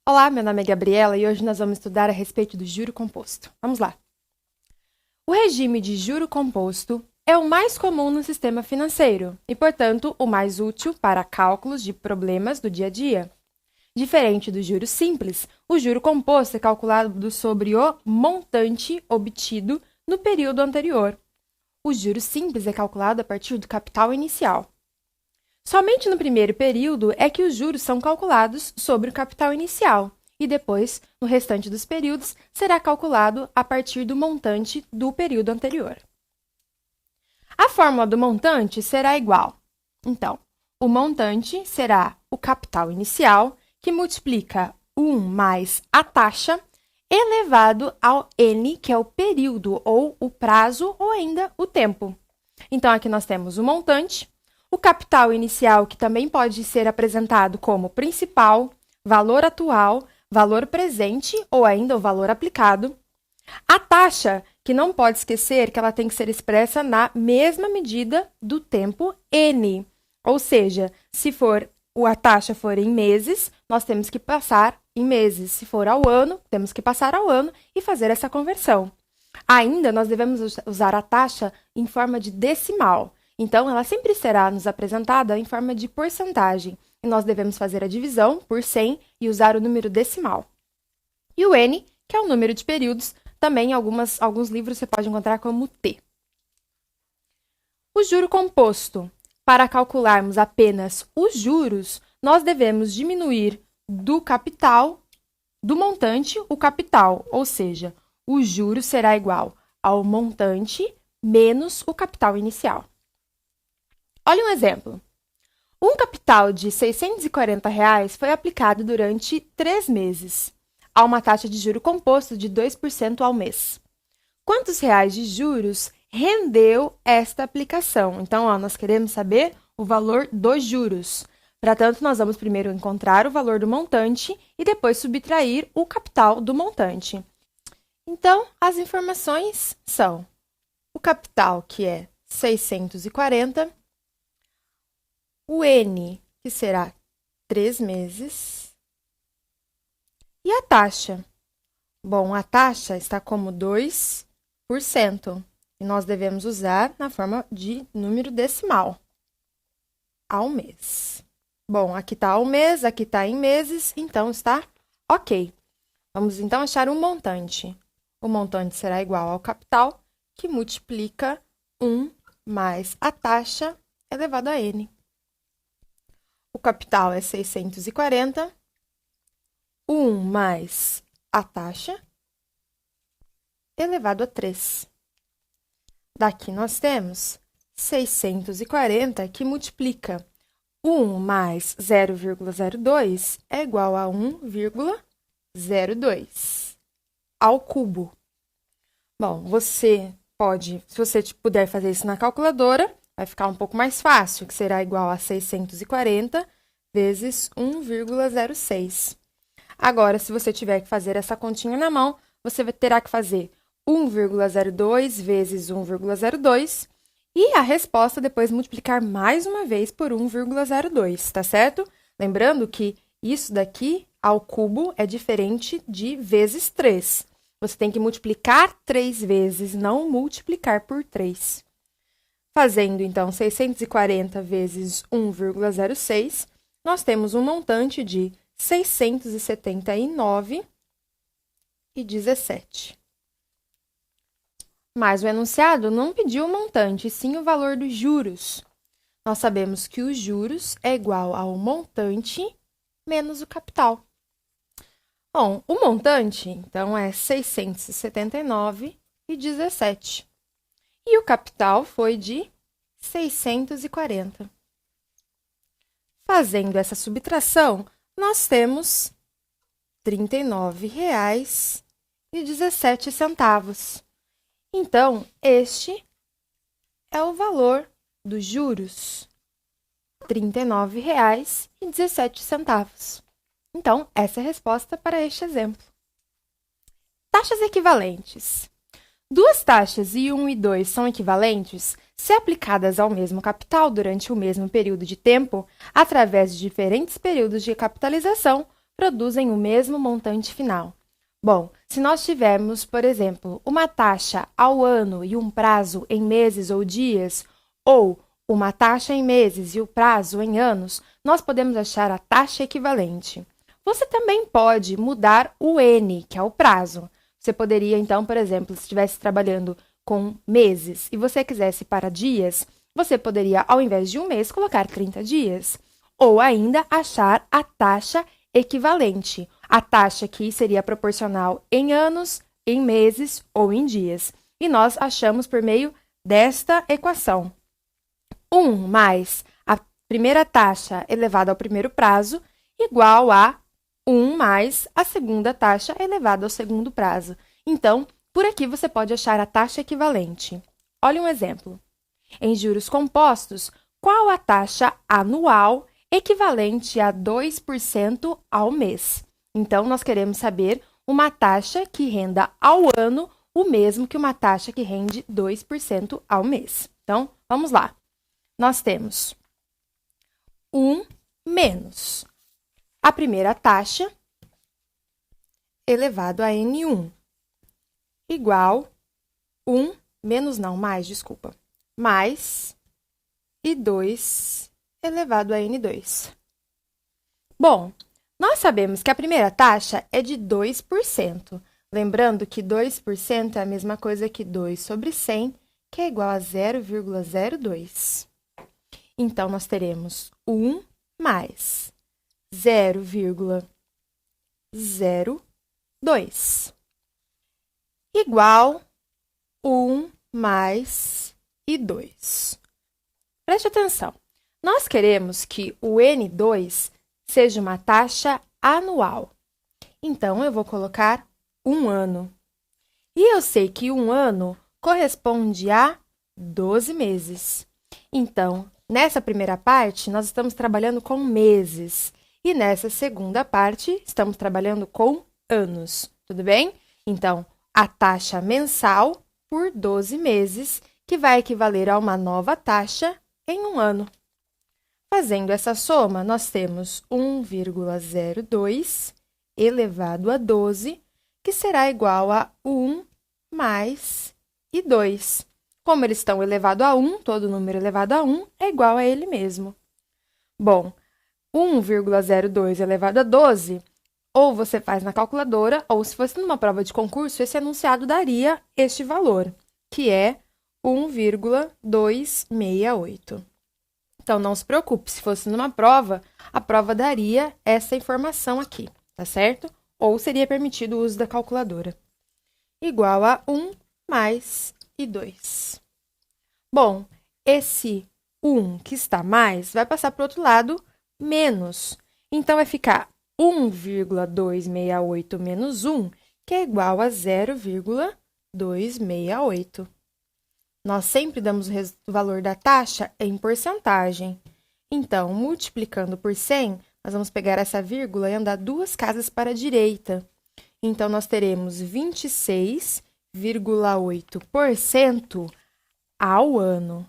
Olá, meu nome é Gabriela e hoje nós vamos estudar a respeito do juro composto. Vamos lá. O regime de juro composto é o mais comum no sistema financeiro e, portanto, o mais útil para cálculos de problemas do dia a dia. Diferente do juro simples, o juro composto é calculado sobre o montante obtido no período anterior. O juro simples é calculado a partir do capital inicial. Somente no primeiro período é que os juros são calculados sobre o capital inicial e depois, no restante dos períodos, será calculado a partir do montante do período anterior. A fórmula do montante será igual. Então, o montante será o capital inicial, que multiplica 1 mais a taxa, elevado ao n, que é o período, ou o prazo, ou ainda o tempo. Então, aqui nós temos o montante, o capital inicial, que também pode ser apresentado como principal, valor atual, valor presente ou ainda o valor aplicado. A taxa, que não pode esquecer que ela tem que ser expressa na mesma medida do tempo n. Ou seja, se a taxa for em meses, nós temos que passar em meses. Se for ao ano, temos que passar ao ano e fazer essa conversão. Ainda, nós devemos usar a taxa em forma de decimal. Então, ela sempre será nos apresentada em forma de porcentagem, e nós devemos fazer a divisão por 100 e usar o número decimal. E o n, que é o número de períodos, também em alguns livros você pode encontrar como t. O juro composto. Para calcularmos apenas os juros, nós devemos diminuir do capital, do montante, o capital, ou seja, o juro será igual ao montante menos o capital inicial. Olha um exemplo. Um capital de R$ 640 foi aplicado durante 3 meses, a uma taxa de juro composto de 2% ao mês. Quantos reais de juros rendeu esta aplicação? Então, nós queremos saber o valor dos juros. Para tanto, nós vamos primeiro encontrar o valor do montante e depois subtrair o capital do montante. Então, as informações são o capital, que é 640, o N, que será 3 meses, e a taxa. Bom, a taxa está como 2%, e nós devemos usar na forma de número decimal, ao mês. Bom, aqui está ao mês, aqui está em meses, então está ok. Vamos então achar um montante. O montante será igual ao capital, que multiplica 1 mais a taxa elevado a n. O capital é 640, 1 mais a taxa elevado a 3. Daqui nós temos 640, que multiplica 1 mais 0,02 é igual a 1,02 ao cubo. Bom, se você puder fazer isso na calculadora, vai ficar um pouco mais fácil, que será igual a 640 vezes 1,06. Agora, se você tiver que fazer essa continha na mão, você terá que fazer 1,02 vezes 1,02 e a resposta depois multiplicar mais uma vez por 1,02, tá certo? Lembrando que isso daqui ao cubo é diferente de vezes 3. Você tem que multiplicar 3 vezes, não multiplicar por 3. Fazendo, então, 640 vezes 1,06, nós temos um montante de 679,17. Mas o enunciado não pediu o montante, sim o valor dos juros. Nós sabemos que os juros é igual ao montante menos o capital. Bom, o montante, então, é 679,17. E o capital foi de 640. Fazendo essa subtração, nós temos R$ 39,17. Então, este é o valor dos juros, R$ 39,17. Então, essa é a resposta para este exemplo. Taxas equivalentes. Duas taxas, I1 e I2, são equivalentes se aplicadas ao mesmo capital durante o mesmo período de tempo, através de diferentes períodos de capitalização, produzem o mesmo montante final? Bom, se nós tivermos, por exemplo, uma taxa ao ano e um prazo em meses ou dias, ou uma taxa em meses e o prazo em anos, nós podemos achar a taxa equivalente. Você também pode mudar o N, que é o prazo. Você poderia, então, por exemplo, se estivesse trabalhando com meses e você quisesse para dias, você poderia, ao invés de um mês, colocar 30 dias. Ou ainda achar a taxa equivalente. A taxa que seria proporcional em anos, em meses ou em dias. E nós achamos por meio desta equação. 1 mais a primeira taxa elevada ao primeiro prazo igual a 1 mais a segunda taxa elevada ao segundo prazo. Então, por aqui você pode achar a taxa equivalente. Olha um exemplo. Em juros compostos, qual a taxa anual equivalente a 2% ao mês? Então, nós queremos saber uma taxa que renda ao ano o mesmo que uma taxa que rende 2% ao mês. Então, vamos lá. Nós temos 1 menos a primeira taxa elevado a N1 igual 1 menos não, mais, desculpa, mais e 2 elevado a N2. Bom, nós sabemos que a primeira taxa é de 2%. Lembrando que 2% é a mesma coisa que 2 sobre 100, que é igual a 0,02. Então, nós teremos 1 mais 0,02 igual 1 mais e 2. Preste atenção. Nós queremos que o N2 seja uma taxa anual. Então, eu vou colocar 1 ano. E eu sei que 1 ano corresponde a 12 meses. Então, nessa primeira parte, nós estamos trabalhando com meses. E nessa segunda parte, estamos trabalhando com anos. Tudo bem? Então, a taxa mensal por 12 meses, que vai equivaler a uma nova taxa em 1 ano. Fazendo essa soma, nós temos 1,02 elevado a 12, que será igual a 1 mais e 2. Como eles estão elevado a 1, todo número elevado a 1 é igual a ele mesmo. Bom, 1,02 elevado a 12, ou você faz na calculadora, ou se fosse numa prova de concurso, esse enunciado daria este valor, que é 1,268. Então, não se preocupe, se fosse numa prova, a prova daria essa informação aqui, tá certo? Ou seria permitido o uso da calculadora. Igual a 1 mais e 2. Bom, esse 1 que está mais vai passar para o outro lado, menos. Então, vai ficar 1,268 menos 1, que é igual a 0,268. Nós sempre damos o valor da taxa em porcentagem. Então, multiplicando por 100, nós vamos pegar essa vírgula e andar 2 casas para a direita. Então, nós teremos 26,8% ao ano.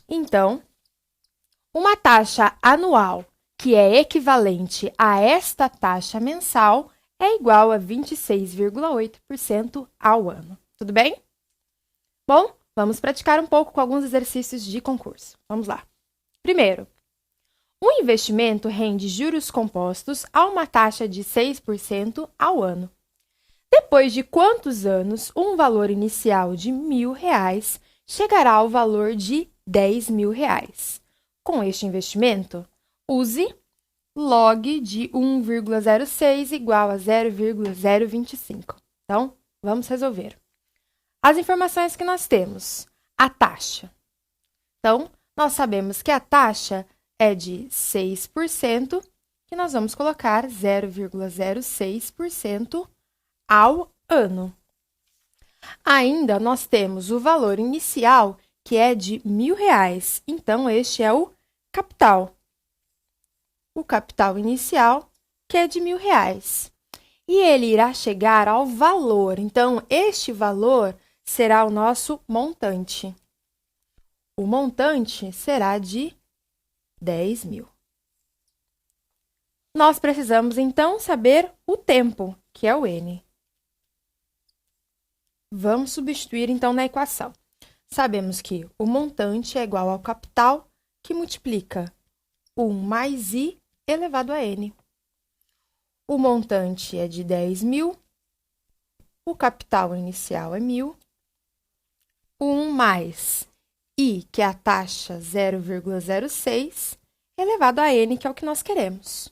Então, uma taxa anual que é equivalente a esta taxa mensal é igual a 26,8% ao ano. Tudo bem? Bom, vamos praticar um pouco com alguns exercícios de concurso. Vamos lá. Primeiro, um investimento rende juros compostos a uma taxa de 6% ao ano. Depois de quantos anos um valor inicial de R$ 1.000 chegará ao valor de R$ 10.000? Com este investimento, use log de 1,06 igual a 0,025. Então, vamos resolver. As informações que nós temos. A taxa. Então, nós sabemos que a taxa é de 6%, que nós vamos colocar 0,06% ao ano. Ainda nós temos o valor inicial, que é de R$ 1.000. Então, este é o capital. O capital inicial, que é de R$ 1.000. E ele irá chegar ao valor. Então, este valor será o nosso montante. O montante será de 10.000. Nós precisamos, então, saber o tempo, que é o n. Vamos substituir, então, na equação. Sabemos que o montante é igual ao capital, que multiplica 1 mais i elevado a n. O montante é de 10.000, o capital inicial é 1.000, o 1 mais i, que é a taxa 0,06, elevado a n, que é o que nós queremos.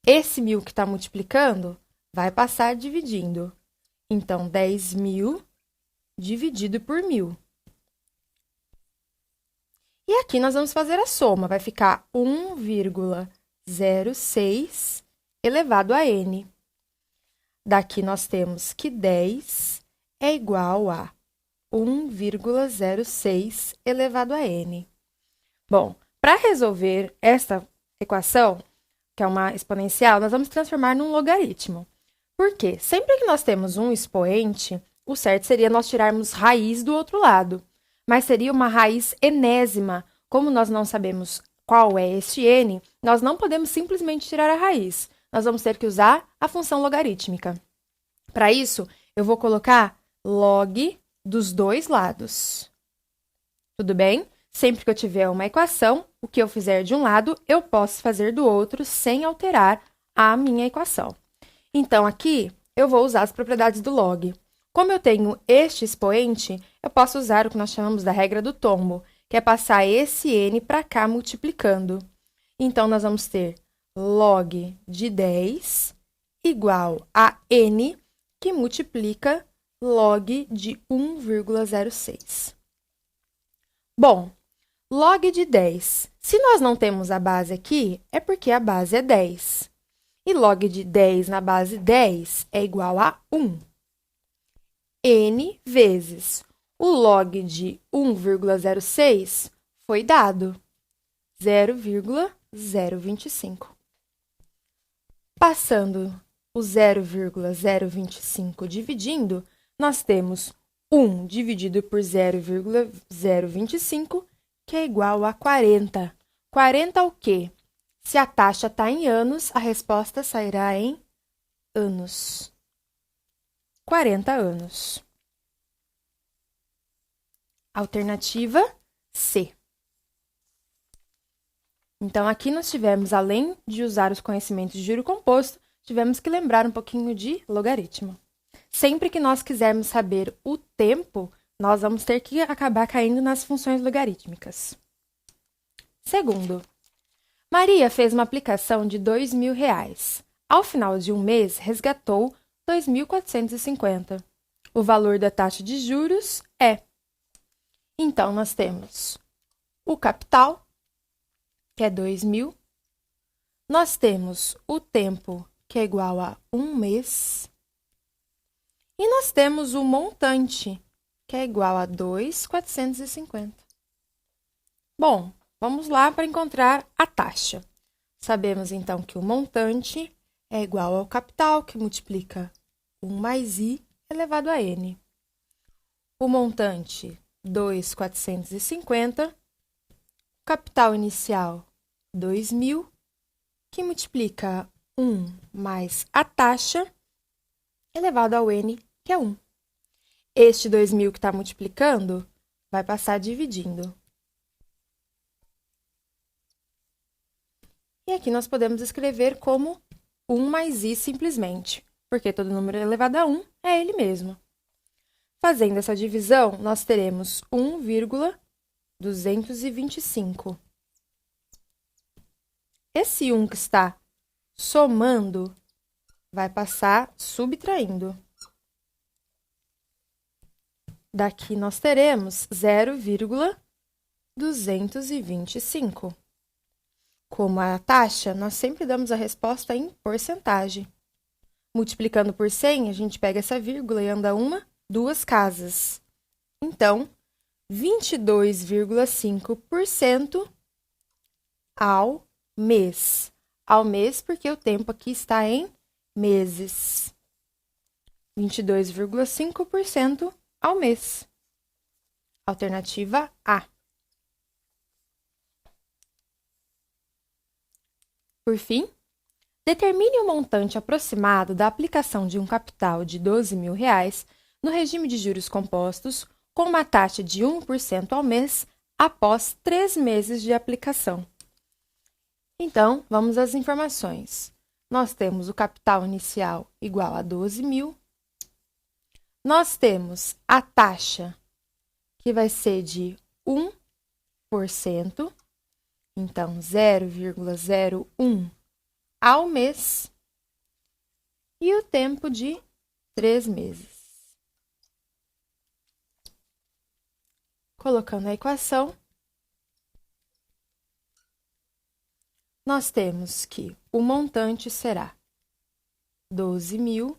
Esse 1.000 que está multiplicando vai passar dividindo. Então, 10.000 dividido por 1.000. E aqui nós vamos fazer a soma. Vai ficar 1,06 elevado a n. Daqui nós temos que 10 é igual a 1,06 elevado a n. Bom, para resolver esta equação, que é uma exponencial, nós vamos transformar num logaritmo. Por quê? Sempre que nós temos um expoente, o certo seria nós tirarmos raiz do outro lado. Mas seria uma raiz enésima. Como nós não sabemos qual é este n, nós não podemos simplesmente tirar a raiz. Nós vamos ter que usar a função logarítmica. Para isso, eu vou colocar log dos dois lados. Tudo bem? Sempre que eu tiver uma equação, o que eu fizer de um lado, eu posso fazer do outro sem alterar a minha equação. Então, aqui, eu vou usar as propriedades do log. Como eu tenho este expoente, eu posso usar o que nós chamamos da regra do tombo, que é passar esse n para cá multiplicando. Então, nós vamos ter log de 10 igual a n, que multiplica log de 1,06. Bom, log de 10. Se nós não temos a base aqui, é porque a base é 10. E log de 10 na base 10 é igual a 1. N vezes o log de 1,06 foi dado, 0,025. Passando o 0,025 dividindo, nós temos 1 dividido por 0,025, que é igual a 40. 40 o quê? Se a taxa está em anos, a resposta sairá em anos. 40 anos. Alternativa C. Então, aqui nós tivemos, além de usar os conhecimentos de juro composto, tivemos que lembrar um pouquinho de logaritmo. Sempre que nós quisermos saber o tempo, nós vamos ter que acabar caindo nas funções logarítmicas. Segundo, Maria fez uma aplicação de R$2.000. Ao final de um mês, resgatou 2.450. O valor da taxa de juros é. Então, nós temos o capital, que é 2.000. Nós temos o tempo, que é igual a um mês. E nós temos o montante, que é igual a 2.450. Bom, vamos lá para encontrar a taxa. Sabemos, então, que o montante é igual ao capital, que multiplica 1 mais i elevado a n. O montante, 2.450. O capital inicial, 2.000, que multiplica 1 mais a taxa elevado ao n, que é 1. Este 2.000 que está multiplicando vai passar dividindo. E aqui nós podemos escrever como 1 mais i simplesmente, porque todo número elevado a 1 é ele mesmo. Fazendo essa divisão, nós teremos 1,225. Esse 1 que está somando vai passar subtraindo. Daqui nós teremos 0,225. Como a taxa, nós sempre damos a resposta em porcentagem. Multiplicando por 100, a gente pega essa vírgula e anda uma, duas casas. Então, 22,5% ao mês. Ao mês, porque o tempo aqui está em meses. 22,5% ao mês. Alternativa A. Por fim, Determine o montante aproximado da aplicação de um capital de R$ 12.000 no regime de juros compostos, com uma taxa de 1% ao mês após 3 meses de aplicação. Então, vamos às informações. Nós temos o capital inicial igual a 12.000. Nós temos a taxa, que vai ser de 1%, então 0,01 ao mês, e o tempo de 3 meses. Colocando a equação, nós temos que o montante será 12.000,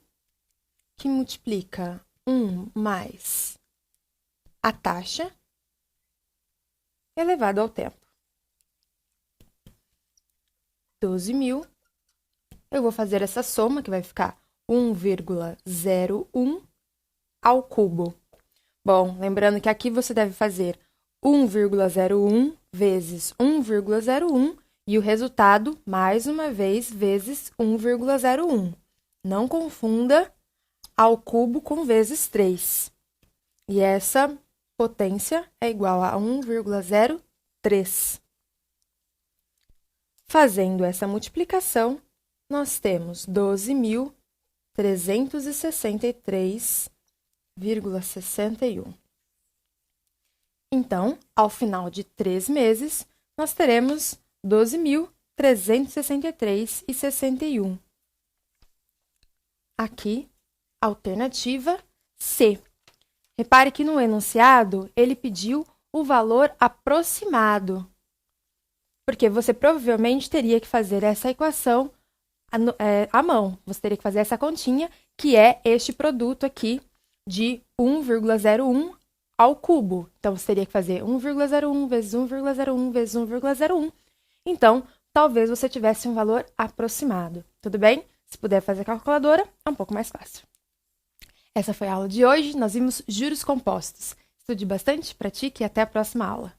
que multiplica 1 mais a taxa, elevado ao tempo. 12.000, eu vou fazer essa soma, que vai ficar 1,01 ao cubo. Bom, lembrando que aqui você deve fazer 1,01 vezes 1,01 e o resultado, mais uma vez, vezes 1,01. Não confunda ao cubo com vezes 3. E essa potência é igual a 1,03. Fazendo essa multiplicação, nós temos 12.363,61. Então, ao final de 3 meses, nós teremos 12.363,61. Aqui, alternativa C. Repare que no enunciado, ele pediu o valor aproximado, porque você provavelmente teria que fazer essa equação à mão. Você teria que fazer essa continha, que é este produto aqui de 1,01 ao cubo. Então, você teria que fazer 1,01 vezes 1,01 vezes 1,01. Então, talvez você tivesse um valor aproximado. Tudo bem? Se puder fazer a calculadora, é um pouco mais fácil. Essa foi a aula de hoje. Nós vimos juros compostos. Estude bastante, pratique e até a próxima aula.